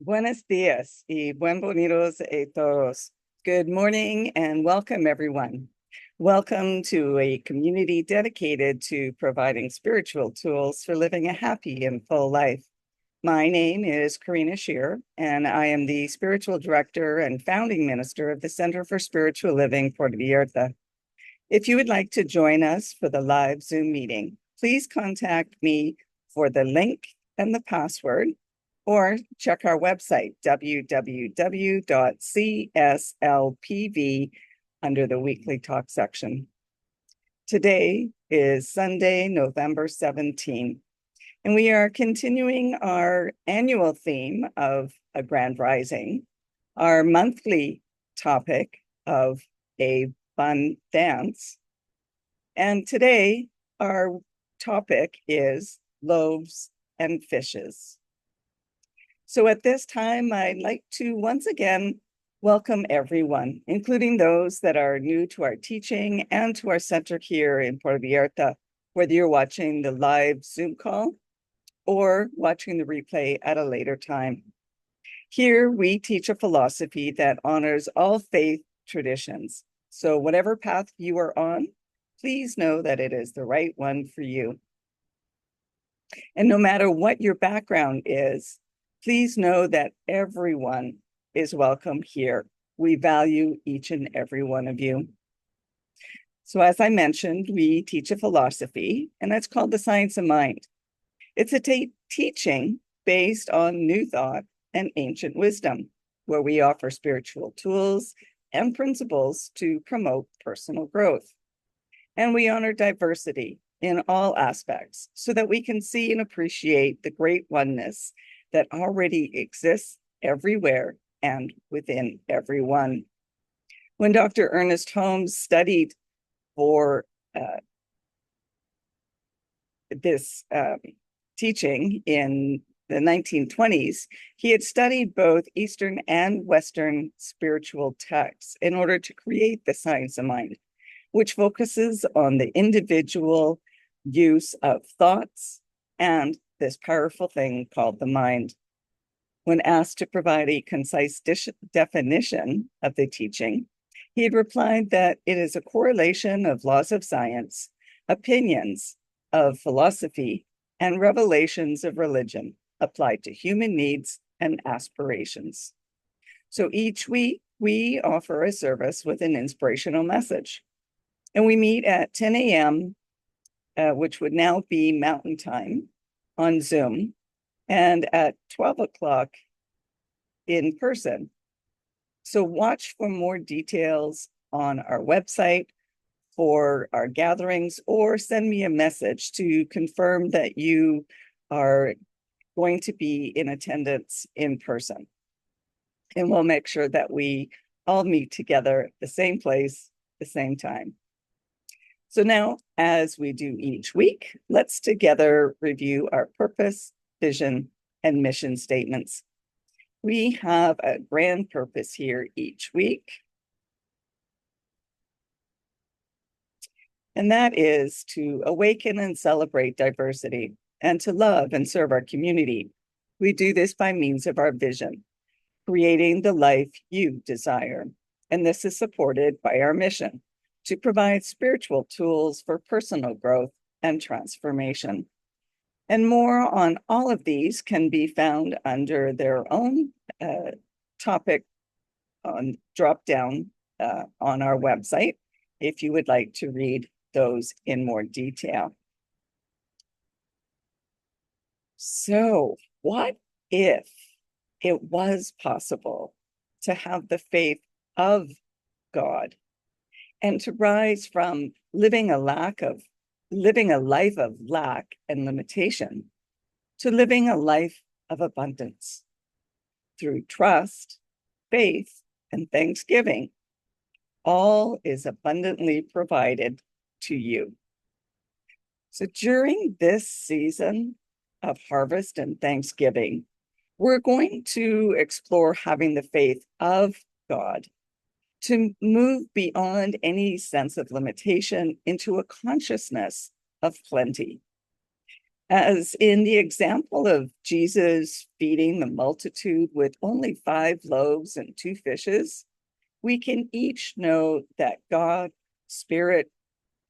Buenos días y bienvenidos a todos. Good morning and welcome, everyone. Welcome to a community dedicated to providing spiritual tools for living a happy and full life. My name is Karina Shear, and I am the spiritual director and founding minister of the Center for Spiritual Living Puerto Vallarta. If you would like to join us for the live Zoom meeting, please contact me for the link and the password, or check our website, www.cslpv, under the weekly talk section. Today is Sunday, November 17th, and we are continuing our annual theme of a grand rising, our monthly topic of a fun dance. And today, our topic is loaves and fishes. So at this time, I'd like to once again welcome everyone, including those that are new to our teaching and to our center here in Puerto Vallarta, whether you're watching the live Zoom call or watching the replay at a later time. Here, we teach a philosophy that honors all faith traditions. So whatever path you are on, please know that it is the right one for you. And no matter what your background is, please know that everyone is welcome here. We value each and every one of you. So as I mentioned, we teach a philosophy, and that's called the science of mind. It's a teaching based on new thought and ancient wisdom, where we offer spiritual tools and principles to promote personal growth. And we honor diversity in all aspects so that we can see and appreciate the great oneness that already exists everywhere and within everyone. When Dr. Ernest Holmes studied for this teaching in the 1920s, he had studied both Eastern and Western spiritual texts in order to create the science of mind, which focuses on the individual use of thoughts and this powerful thing called the mind. When asked to provide a concise definition of the teaching, he had replied that it is a correlation of laws of science, opinions of philosophy, and revelations of religion applied to human needs and aspirations. So each week, we offer a service with an inspirational message. And we meet at 10 a.m., which would now be Mountain Time, on Zoom, and at 12 o'clock in person. So watch for more details on our website for our gatherings, or send me a message to confirm that you are going to be in attendance in person. And we'll make sure that we all meet together at the same place, the same time. So now, as we do each week, let's together review our purpose, vision, and mission statements. We have a grand purpose here each week, and that is to awaken and celebrate diversity and to love and serve our community. We do this by means of our vision, creating the life you desire. And this is supported by our mission to provide spiritual tools for personal growth and transformation. And more on all of these can be found under their own topic on drop down on our website, if you would like to read those in more detail. So, what if it was possible to have the faith of God and to rise from living a life of lack and limitation to living a life of abundance through trust, faith, and thanksgiving? All is abundantly provided to you. So during this season of harvest and Thanksgiving, we're going to explore having the faith of God to move beyond any sense of limitation into a consciousness of plenty. As in the example of Jesus feeding the multitude with only 5 loaves and 2 fishes, we can each know that God, Spirit,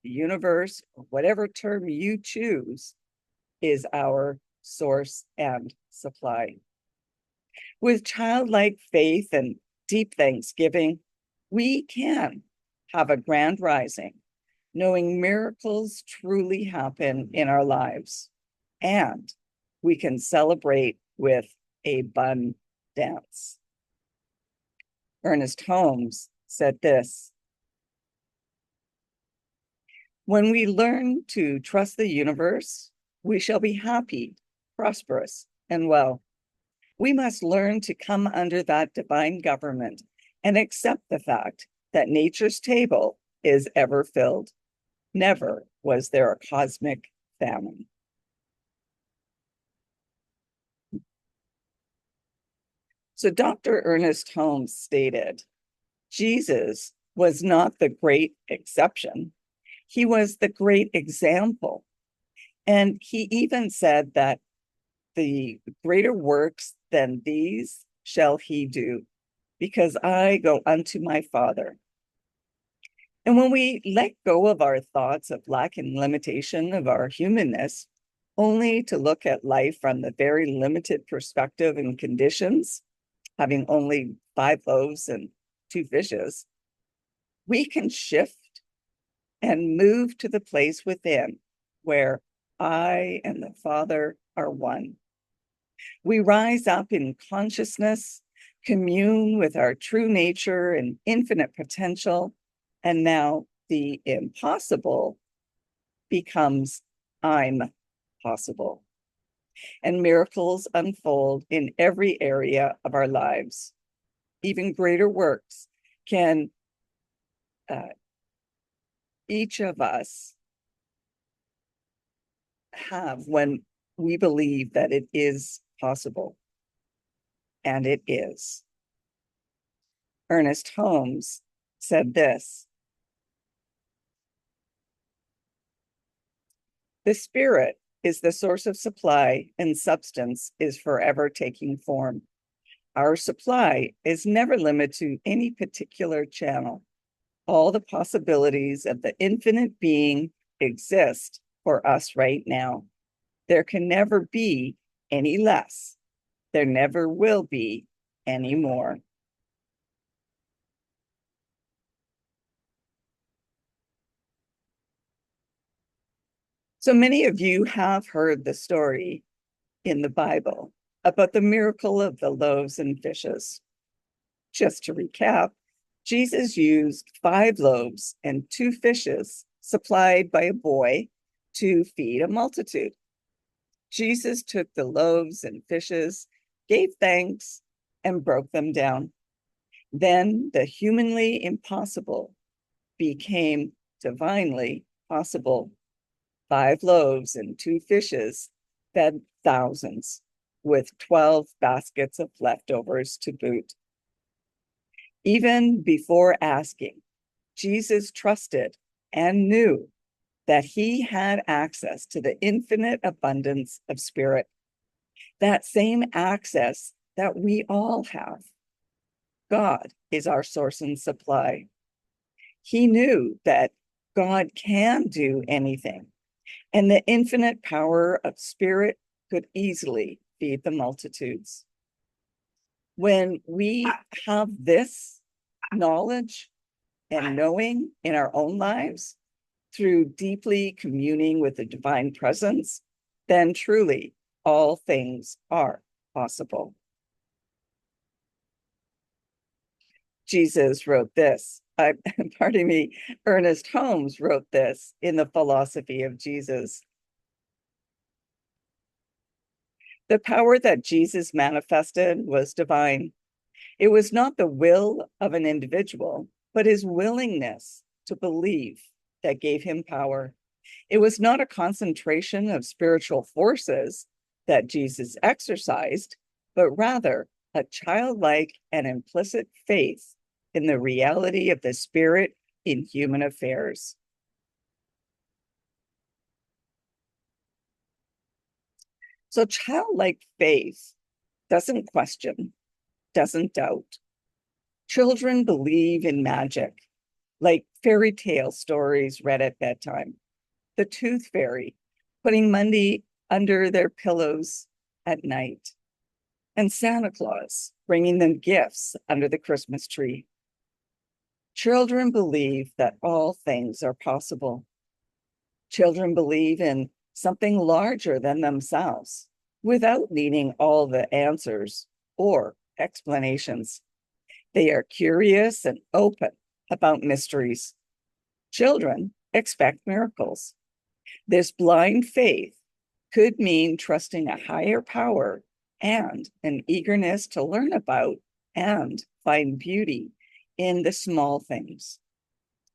the universe, or whatever term you choose, is our source and supply. With childlike faith and deep thanksgiving, we can have a grand rising, knowing miracles truly happen in our lives. And we can celebrate with a bun dance. Ernest Holmes said this: "When we learn to trust the universe, we shall be happy, prosperous, and well. We must learn to come under that divine government and accept the fact that nature's table is ever filled. Never was there a cosmic famine." So Dr. Ernest Holmes stated, Jesus was not the great exception. He was the great example. And he even said that the greater works than these shall he do, because I go unto my Father. And when we let go of our thoughts of lack and limitation of our humanness, only to look at life from the very limited perspective and conditions, having only 5 loaves and 2 fishes, we can shift and move to the place within where I and the Father are one. We rise up in consciousness, commune with our true nature and infinite potential, and now the impossible becomes I'm possible. And miracles unfold in every area of our lives. Even greater works can each of us have when we believe that it is possible. And it is. Ernest Holmes said this: "The spirit is the source of supply, and substance is forever taking form. Our supply is never limited to any particular channel. All the possibilities of the infinite being exist for us right now. There can never be any less. There never will be any more." So many of you have heard the story in the Bible about the miracle of the loaves and fishes. Just to recap, Jesus used 5 loaves and 2 fishes supplied by a boy to feed a multitude. Jesus took the loaves and fishes, gave thanks, and broke them down. Then the humanly impossible became divinely possible. 5 loaves and 2 fishes fed thousands, with 12 baskets of leftovers to boot. Even before asking, Jesus trusted and knew that he had access to the infinite abundance of spirit, that same access that we all have. God is our source and supply. He knew that God can do anything, and the infinite power of spirit could easily feed the multitudes. When we have this knowledge and knowing in our own lives through deeply communing with the divine presence, then truly all things are possible. Jesus wrote this, pardon me, Ernest Holmes wrote this in The Philosophy of Jesus. The power that Jesus manifested was divine. It was not the will of an individual, but his willingness to believe that gave him power. It was not a concentration of spiritual forces that Jesus exercised, but rather a childlike and implicit faith in the reality of the spirit in human affairs. So childlike faith doesn't question, doesn't doubt. Children believe in magic, like fairy tale stories read at bedtime. The tooth fairy, putting money under their pillows at night, and Santa Claus, bringing them gifts under the Christmas tree. Children believe that all things are possible. Children believe in something larger than themselves without needing all the answers or explanations. They are curious and open about mysteries. Children expect miracles. This blind faith could mean trusting a higher power and an eagerness to learn about and find beauty in the small things.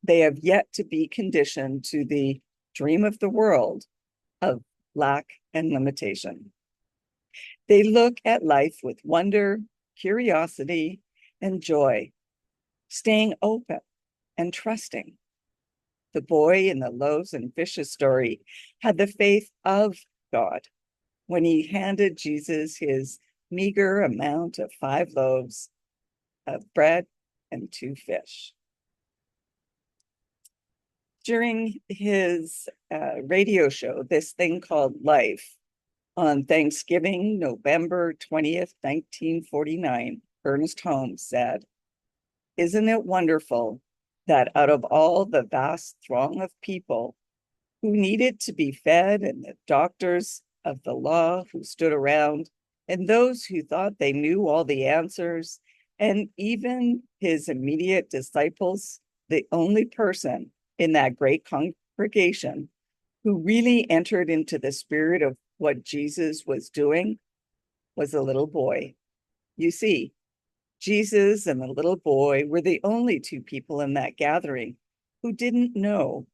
They have yet to be conditioned to the dream of the world of lack and limitation. They look at life with wonder, curiosity, and joy, staying open and trusting. The boy in the loaves and fishes story had the faith of God when he handed Jesus his meager amount of 5 loaves of bread and 2 fish. During his radio show, This Thing Called Life, on Thanksgiving, November 20th, 1949, Ernest Holmes said, "Isn't it wonderful that out of all the vast throng of people who needed to be fed, and the doctors of the law who stood around, and those who thought they knew all the answers, and even his immediate disciples, the only person in that great congregation who really entered into the spirit of what Jesus was doing was a little boy." You see, Jesus and the little boy were the only 2 people in that gathering who didn't know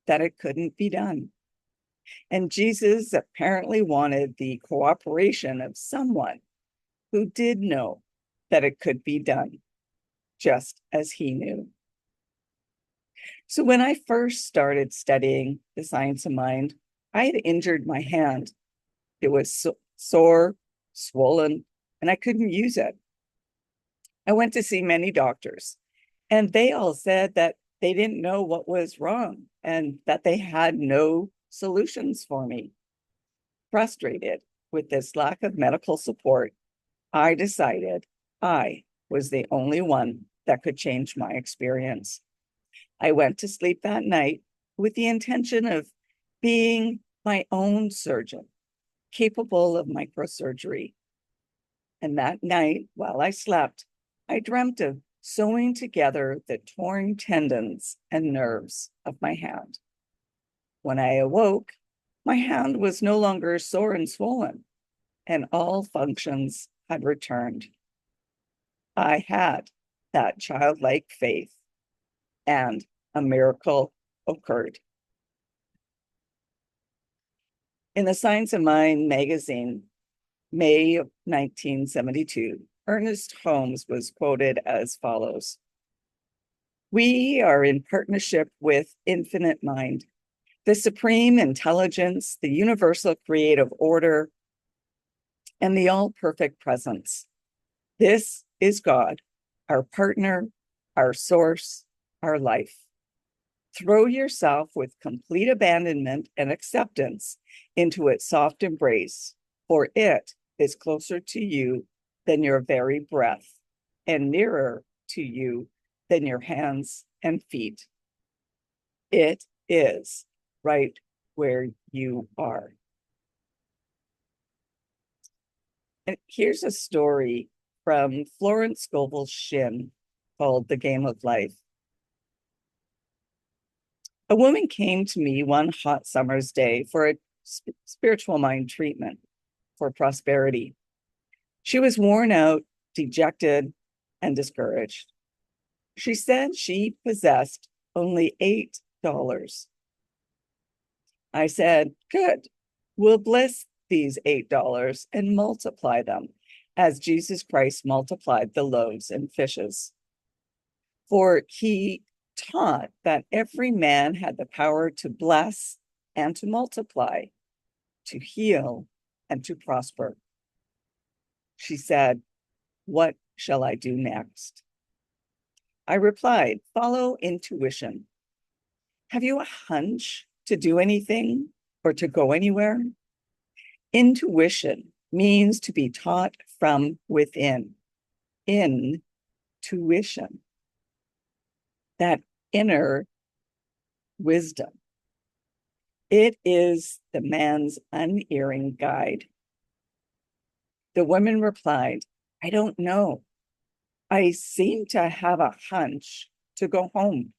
that it couldn't be done. And Jesus apparently wanted the cooperation of someone who did know that it could be done, just as he knew. So when I first started studying the science of mind, I had injured my hand. It was sore, swollen, and I couldn't use it. I went to see many doctors, and they all said that they didn't know what was wrong and that they had no solutions for me. Frustrated with this lack of medical support, I decided I was the only one that could change my experience. I went to sleep that night with the intention of being my own surgeon, capable of microsurgery. And that night, while I slept, I dreamt of sewing together the torn tendons and nerves of my hand. When I awoke, my hand was no longer sore and swollen, and all functions had returned. I had that childlike faith, and a miracle occurred. In the Science of Mind magazine, May of 1972, Ernest Holmes was quoted as follows: "We are in partnership with Infinite Mind, the supreme intelligence, the universal creative order, and the all-perfect presence. This is God, our partner, our source, our life. Throw yourself with complete abandonment and acceptance into its soft embrace, for it is closer to you than your very breath, and nearer to you than your hands and feet. It is right where you are." And here's a story from Florence Scovel Shinn called The Game of Life. "A woman came to me one hot summer's day for a spiritual mind treatment for prosperity. She was worn out, dejected, and discouraged. She said she possessed only $8. I said, good, we'll bless these $8 and multiply them as Jesus Christ multiplied the loaves and fishes. For he taught that every man had the power to bless and to multiply, to heal and to prosper. She said, "What shall I do next?" I replied, "Follow intuition. Have you a hunch to do anything or to go anywhere?" Intuition means to be taught from within. Intuition, that inner wisdom. It is the man's unerring guide. The woman replied, "I don't know. I seem to have a hunch to go home.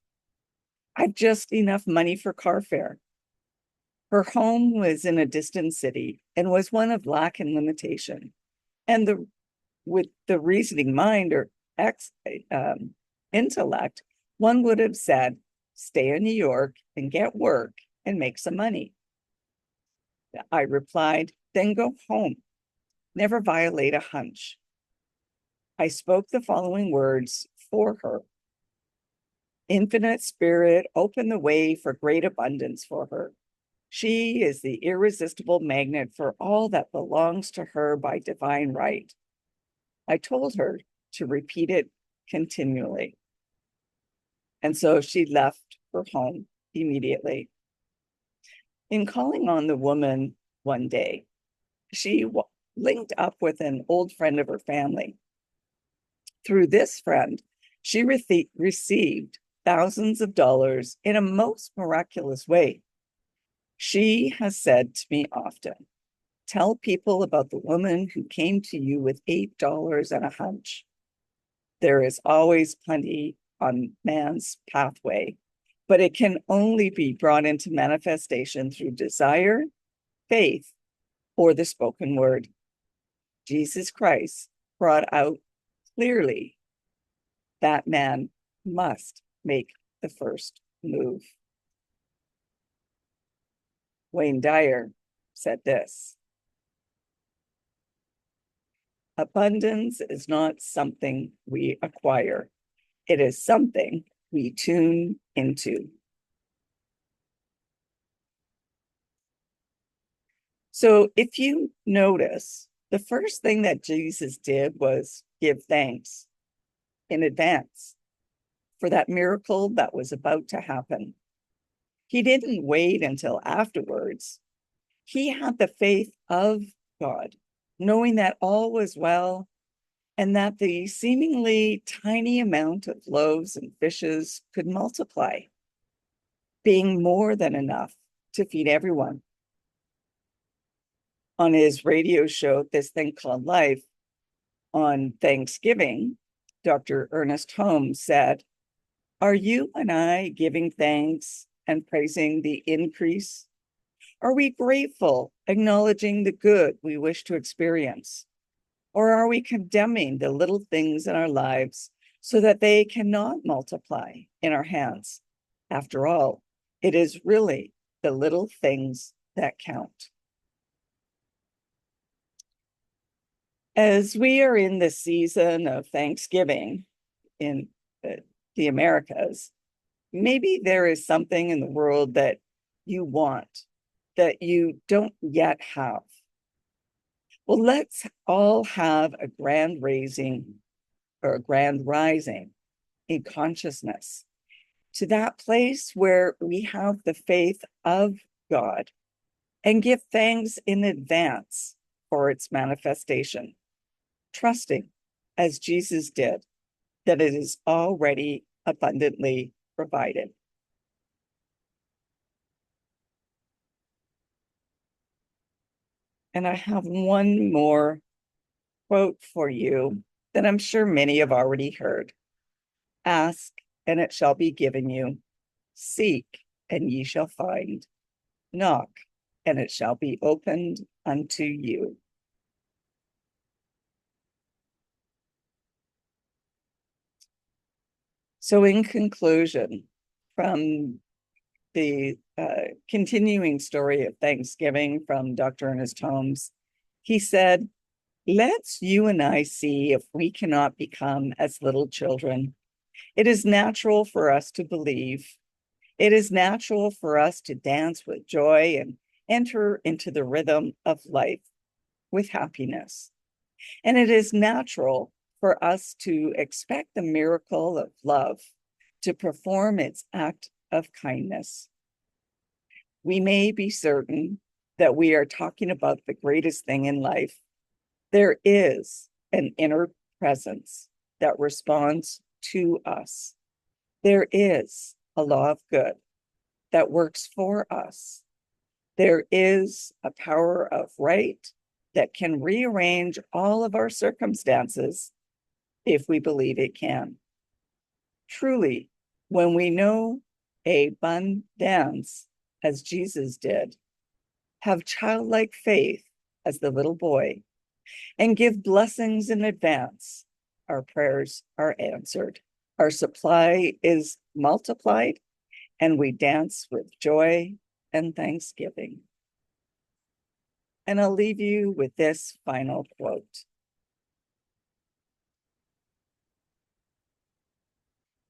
I've just enough money for car fare." Her home was in a distant city and was one of lack and limitation. And with the reasoning mind or intellect, one would have said, "Stay in New York and get work and make some money." I replied, "Then go home. Never violate a hunch." I spoke the following words for her. Infinite Spirit opened the way for great abundance for her. She is the irresistible magnet for all that belongs to her by divine right. I told her to repeat it continually. And so she left her home immediately. In calling on the woman one day, she linked up with an old friend of her family. Through this friend, she received thousands of dollars in a most miraculous way. She has said to me often, "Tell people about the woman who came to you with $8 and a hunch." There is always plenty on man's pathway, but it can only be brought into manifestation through desire, faith, or the spoken word. Jesus Christ brought out clearly that man must make the first move. Wayne Dyer said this: "Abundance is not something we acquire. It is something we tune into." So if you notice, the first thing that Jesus did was give thanks in advance for that miracle that was about to happen. He didn't wait until afterwards. He had the faith of God, knowing that all was well and that the seemingly tiny amount of loaves and fishes could multiply, being more than enough to feed everyone. On his radio show, This Thing Called Life, on Thanksgiving, Dr. Ernest Holmes said, "Are you and I giving thanks and praising the increase? Are we grateful, acknowledging the good we wish to experience? Or are we condemning the little things in our lives so that they cannot multiply in our hands? After all, it is really the little things that count." As we are in the season of Thanksgiving in the Americas, maybe there is something in the world that you want that you don't yet have. Well, let's all have a grand raising or a grand rising in consciousness to that place where we have the faith of God and give thanks in advance for its manifestation, trusting, as Jesus did, that it is already abundantly provided. And I have one more quote for you that I'm sure many have already heard. "Ask, and it shall be given you. Seek, and ye shall find. Knock, and it shall be opened unto you." So in conclusion, from the continuing story of Thanksgiving from Dr. Ernest Holmes, he said, "Let's you and I see if we cannot become as little children. It is natural for us to believe. It is natural for us to dance with joy and enter into the rhythm of life. with happiness. And it is natural for us to expect the miracle of love to perform its act of kindness. We may be certain that we are talking about the greatest thing in life. There is an inner presence that responds to us. There is a law of good that works for us. There is a power of right that can rearrange all of our circumstances if we believe it can. Truly, when we know a bun dance as Jesus did, have childlike faith as the little boy, and give blessings in advance, our prayers are answered, our supply is multiplied, and we dance with joy and thanksgiving. And I'll leave you with this final quote.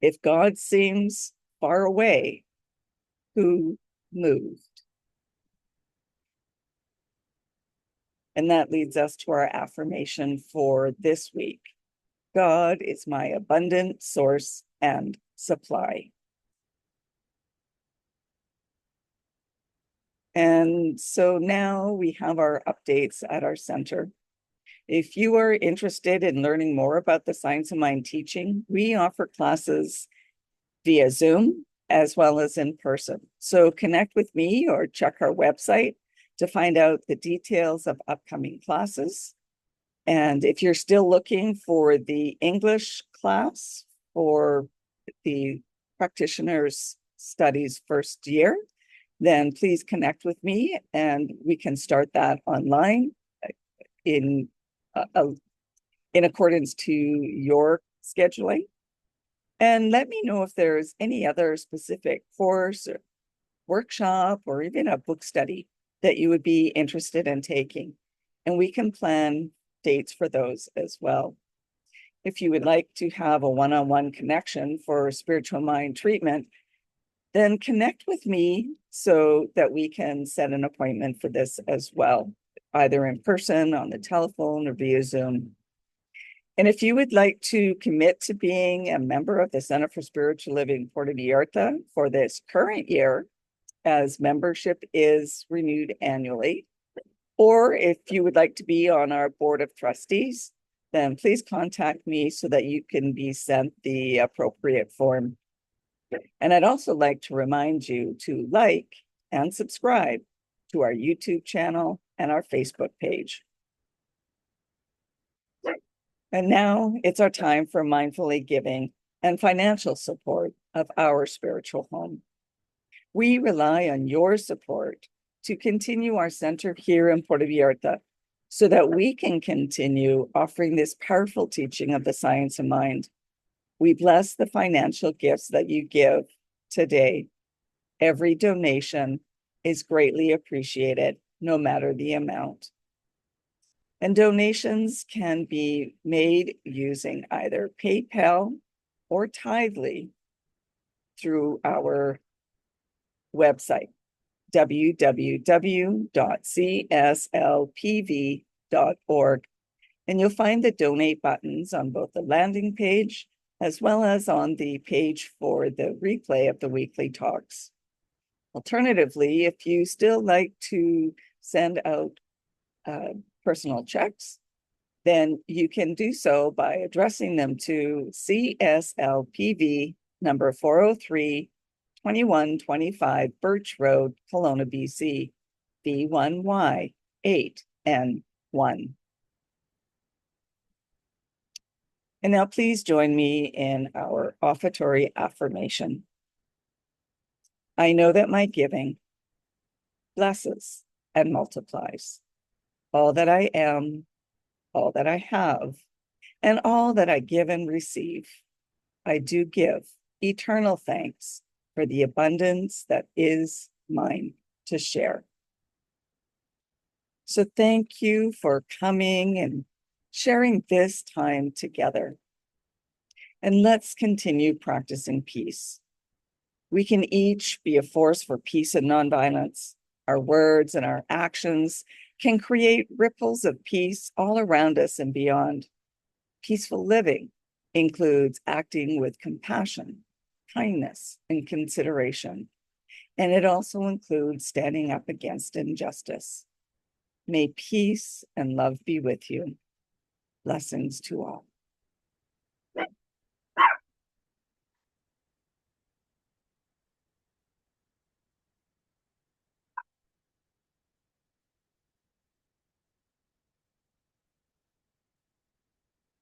If God seems far away, who moved? And that leads us to our affirmation for this week. God is my abundant source and supply. And so now we have our updates at our center. If you are interested in learning more about the Science of Mind teaching, we offer classes via Zoom as well as in person. So connect with me or check our website to find out the details of upcoming classes. And if you're still looking for the English class for the practitioner's studies first year, then please connect with me and we can start that online in accordance to your scheduling. And let me know if there's any other specific course or workshop or even a book study that you would be interested in taking. And we can plan dates for those as well. If you would like to have a one-on-one connection for spiritual mind treatment, then connect with me so that we can set an appointment for this as well, either in person, on the telephone, or via Zoom. And if you would like to commit to being a member of the Center for Spiritual Living Puerto Vallarta for this current year, as membership is renewed annually, or if you would like to be on our board of trustees, then please contact me so that you can be sent the appropriate form. And I'd also like to remind you to like and subscribe to our YouTube channel and our Facebook page. And now it's our time for mindfully giving and financial support of our spiritual home. We rely on your support to continue our center here in Puerto Vallarta so that we can continue offering this powerful teaching of the science of mind. We bless the financial gifts that you give today. Every donation is greatly appreciated, no matter the amount. And donations can be made using either PayPal or Tithely through our website, www.cslpv.org. And you'll find the donate buttons on both the landing page as well as on the page for the replay of the weekly talks. Alternatively, if you still like to send out personal checks, then you can do so by addressing them to CSLPV number 403 2125 Birch Road, Kelowna, BC, B1Y 8N1. And now please join me in our offertory affirmation. I know that my giving blesses and multiplies all that I am, all that I have, and all that I give and receive. I do give eternal thanks for the abundance that is mine to share. So thank you for coming and sharing this time together. And let's continue practicing peace. We can each be a force for peace and nonviolence. Our words and our actions can create ripples of peace all around us and beyond. Peaceful living includes acting with compassion, kindness, and consideration. And it also includes standing up against injustice. May peace and love be with you. Blessings to all.